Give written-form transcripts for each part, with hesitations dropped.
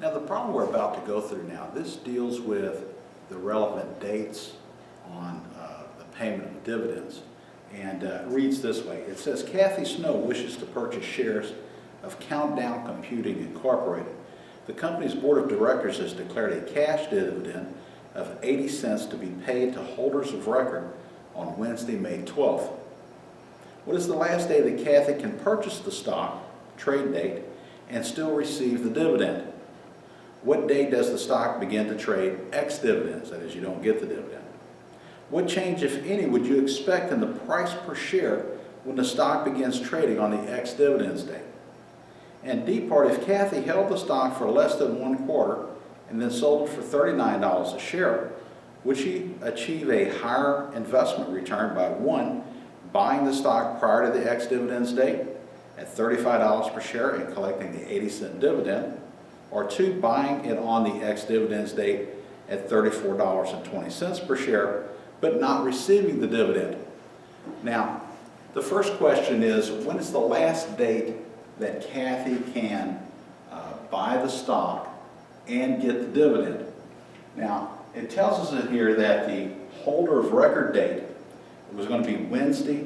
Now, the problem we're about to go through now, this deals with the relevant dates on the payment of dividends, and it reads this way. It says, Kathy Snow wishes to purchase shares of Countdown Computing Incorporated. The company's board of directors has declared a cash dividend of 80 cents to be paid to holders of record on Wednesday, May 12th. What is the last day that Kathy can purchase the stock, trade date, and still receive the dividend? What day does the stock begin to trade ex-dividends? That is, you don't get the dividend. What change, if any, would you expect in the price per share when the stock begins trading on the ex-dividends date? And D part, if Kathy held the stock for less than 1 quarter and then sold it for $39 a share, would she achieve a higher investment return by 1, buying the stock prior to the ex-dividends date at $35 per share and collecting the 80-cent dividend, or 2, buying it on the ex-dividends date at $34.20 per share, but not receiving the dividend? Now, the first question is, when is the last date that Kathy can buy the stock and get the dividend? Now, it tells us in here that the holder of record date was going to be Wednesday,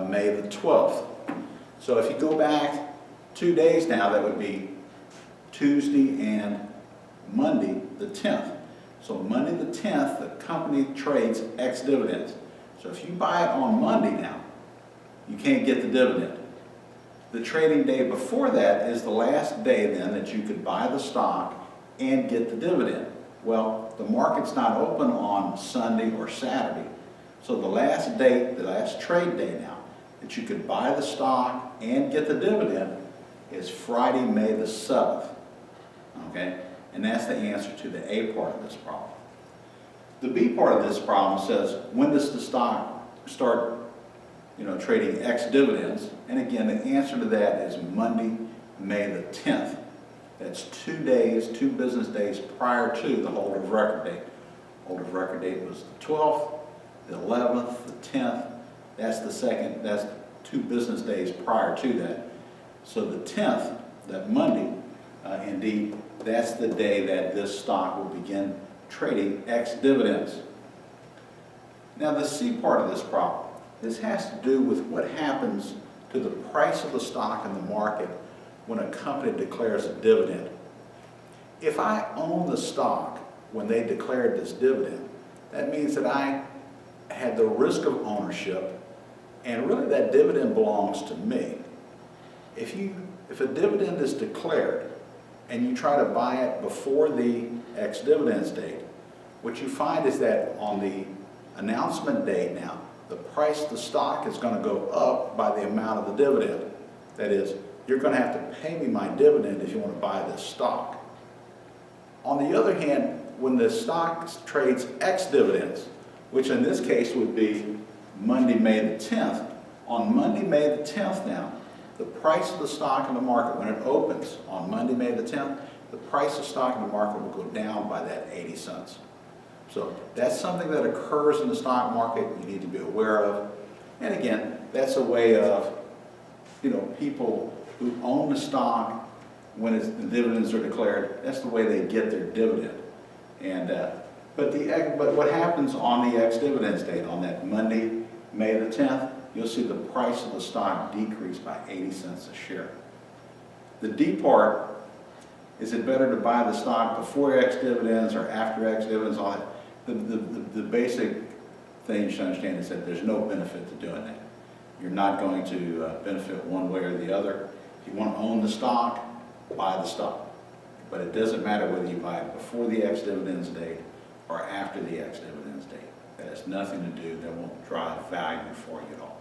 May the 12th. So if you go back 2 days now, that would be Tuesday and Monday the 10th. So Monday the 10th, the company trades ex-dividends. So if you buy it on Monday now, you can't get the dividend. The trading day before that is the last day then that you could buy the stock and get the dividend. Well, the market's not open on Sunday or Saturday. So the last date, the last trade day now, that you could buy the stock and get the dividend is Friday, May the 7th. Okay? And that's the answer to the A part of this problem. The B part of this problem says, when does the stock start trading ex-dividends? And again, the answer to that is Monday, May the 10th. That's 2 days, 2 business days prior to the holder of record date. Holder of record date was the 12th, the 11th, the 10th. That's 2 business days prior to that. So the 10th, that Monday, indeed, that's the day that this stock will begin trading ex-dividends. Now, the C part of this problem, this has to do with what happens to the price of the stock in the market when a company declares a dividend. If I own the stock when they declared this dividend, that means that I had the risk of ownership, and really that dividend belongs to me. If a dividend is declared and you try to buy it before the ex-dividends date, what you find is that on the announcement date now, the price of the stock is going to go up by the amount of the dividend. That is, you're going to have to pay me my dividend if you want to buy this stock. On the other hand, when the stock trades ex-dividends, which in this case would be Monday, May the 10th, on Monday, May the 10th now, the price of the stock in the market, when it opens on Monday, May the 10th, the price of stock in the market will go down by that 80 cents. So that's something that occurs in the stock market you need to be aware of. And again, that's a way of, people who own the stock when the dividends are declared, that's the way they get their dividend. And but what happens on the ex-dividends date, on that Monday, May the 10th, you'll see the price of the stock decrease by 80 cents a share. The D part, is it better to buy the stock before ex-dividends or after ex-dividends? All that. The basic thing you should understand is that there's no benefit to doing that. You're not going to benefit one way or the other. If you want to own the stock, buy the stock. But it doesn't matter whether you buy it before the ex-dividends date or after the ex-dividends date. That has nothing to do, that won't drive value for you at all.